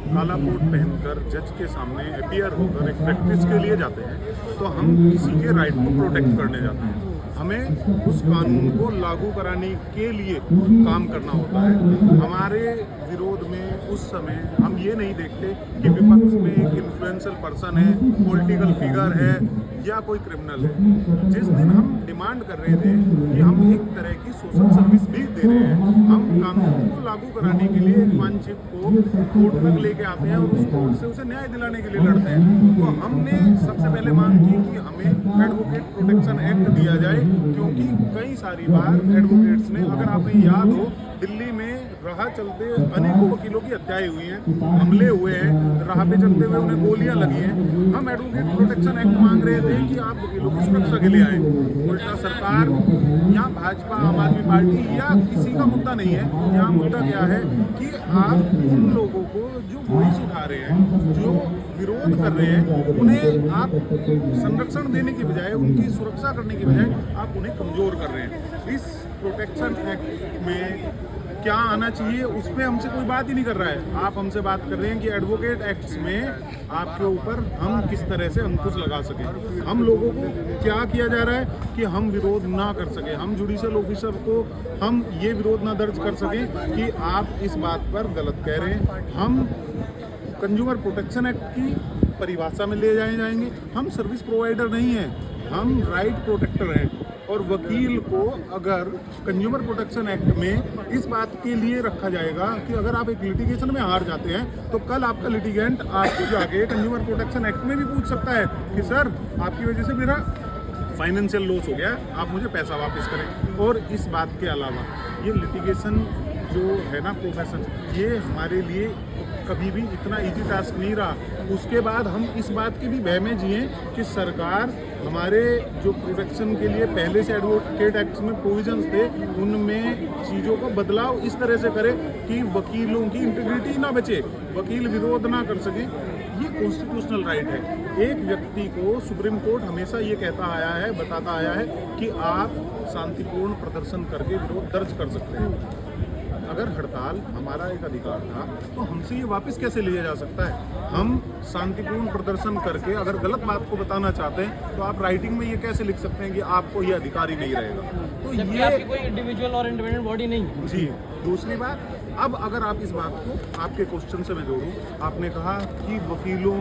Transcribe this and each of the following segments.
काला कोट पहनकर जज के सामने अपीयर होकर एक प्रैक्टिस के लिए जाते हैं, तो हम किसी के राइट को प्रोटेक्ट करने जाते हैं। हमें उस कानून को लागू कराने के लिए काम करना होता है। हमारे विरोध में उस समय हम ये नहीं देखते कि विपक्ष में एक इन्फ्लुएंशियल पर्सन है, पॉलिटिकल फिगर है या कोई क्रिमिनल है। जिस दिन हम डिमांड कर रहे थे कि हम एक तरह की सोशल सर्विस भी दे रहे हैं, हम कानून को लागू कराने के लिए एक वांछित को कोर्ट तक लेके आते हैं और उस कोर्ट से उसे न्याय दिलाने के लिए लड़ते हैं। तो हमने सबसे पहले मांग की कि हमें एडवोकेट प्रोटेक्शन एक्ट दिया जाए, क्योंकि कई सारी बार एडवोकेट्स ने, अगर आपको याद हो, दिल्ली में राह चलते अनेकों वकीलों की हत्याएं हुई हैं, हमले हुए हैं, राह पे चलते हुए उन्हें गोलियां लगी हैं। हम एडवोकेट प्रोटेक्शन एक्ट मांग रहे थे कि आप वकीलों की सुरक्षा के लिए आए। उल्टा सरकार या भाजपा, आम आदमी पार्टी या किसी का मुद्दा नहीं है। यहाँ मुद्दा क्या है कि आप उन लोगों को जो वॉइस उठा रहे हैं, जो विरोध कर रहे हैं, उन्हें आप संरक्षण देने की बजाय, उनकी सुरक्षा करने की बजाय आप उन्हें कमजोर कर रहे हैं। इस प्रोटेक्शन एक्ट में क्या आना चाहिए उस पर हमसे कोई बात ही नहीं कर रहा है। आप हमसे बात कर रहे हैं कि एडवोकेट एक्ट्स में आपके ऊपर हम किस तरह से अंकुश लगा सकें। हम लोगों को क्या किया जा रहा है कि हम विरोध ना कर सके, हम जुडिशियल ऑफिसर को हम ये विरोध ना दर्ज कर सकें कि आप इस बात पर गलत कह रहे हैं। हम कंज्यूमर प्रोटेक्शन एक्ट की परिभाषा में ले जाएंगे। हम सर्विस प्रोवाइडर नहीं हैं, हम राइट प्रोटेक्टर हैं। और वकील को अगर कंज्यूमर प्रोटेक्शन एक्ट में इस बात के लिए रखा जाएगा कि अगर आप एक लिटिगेशन में हार जाते हैं तो कल आपका लिटिगेंट आपको जाके कंज्यूमर प्रोटेक्शन एक्ट में भी पूछ सकता है कि सर, आपकी वजह से मेरा फाइनेंशियल लॉस हो गया, आप मुझे पैसा वापस करें। और इस बात के अलावा ये लिटिगेशन जो है ना प्रोफेशन, ये हमारे लिए कभी भी इतना इजी टास्क नहीं रहा। उसके बाद हम इस बात के भी भय में जिए कि सरकार हमारे जो प्रोटेक्शन के लिए पहले से एडवोकेट एक्ट में प्रोविजंस थे, उनमें चीज़ों को बदलाव इस तरह से करे कि वकीलों की इंटीग्रिटी ना बचे, वकील विरोध ना कर सके। ये कॉन्स्टिट्यूशनल राइट है। एक व्यक्ति को सुप्रीम कोर्ट हमेशा ये कहता आया है, बताता आया है कि आप शांतिपूर्ण प्रदर्शन करके विरोध दर्ज कर सकते हैं। अगर हड़ताल हमारा एक अधिकार था तो हमसे ये वापस कैसे लिया जा सकता है? हम शांतिपूर्ण प्रदर्शन करके अगर गलत बात को बताना चाहते हैं तो आप राइटिंग में ये कैसे लिख सकते हैं कि आपको ये अधिकार ही नहीं रहेगा? तो ये आपकी कोई इंडिविजुअल और इंडिपेंडेंट बॉडी नहीं है। जी। दूसरी बात, अब अगर आप इस बात को आपके क्वेश्चन से मैं जोड़ूं, आपने कहा कि वकीलों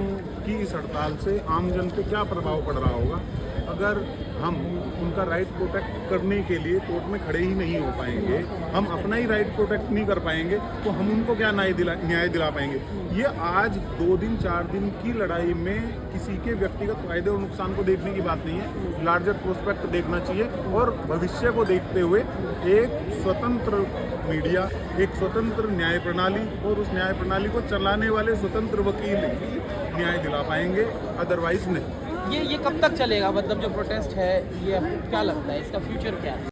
की इस हड़ताल से आम जन पे क्या प्रभाव पड़ रहा होगा। अगर हम उनका राइट प्रोटेक्ट करने के लिए कोर्ट में खड़े ही नहीं हो पाएंगे, हम अपना ही राइट प्रोटेक्ट नहीं कर पाएंगे, तो हम उनको क्या न्याय दिला पाएंगे? ये आज 2 दिन 4 दिन की लड़ाई में किसी के व्यक्तिगत फायदे और नुकसान को देखने की बात नहीं है। लार्जर प्रोस्पेक्ट देखना चाहिए और भविष्य को देखते हुए एक स्वतंत्र मीडिया, एक स्वतंत्र न्याय प्रणाली और उस न्याय प्रणाली को चलाने वाले स्वतंत्र वकील ही न्याय दिला पाएंगे, अदरवाइज नहीं। ये कब तक चलेगा? मतलब जो प्रोटेस्ट है, ये क्या लगता है इसका फ्यूचर क्या है?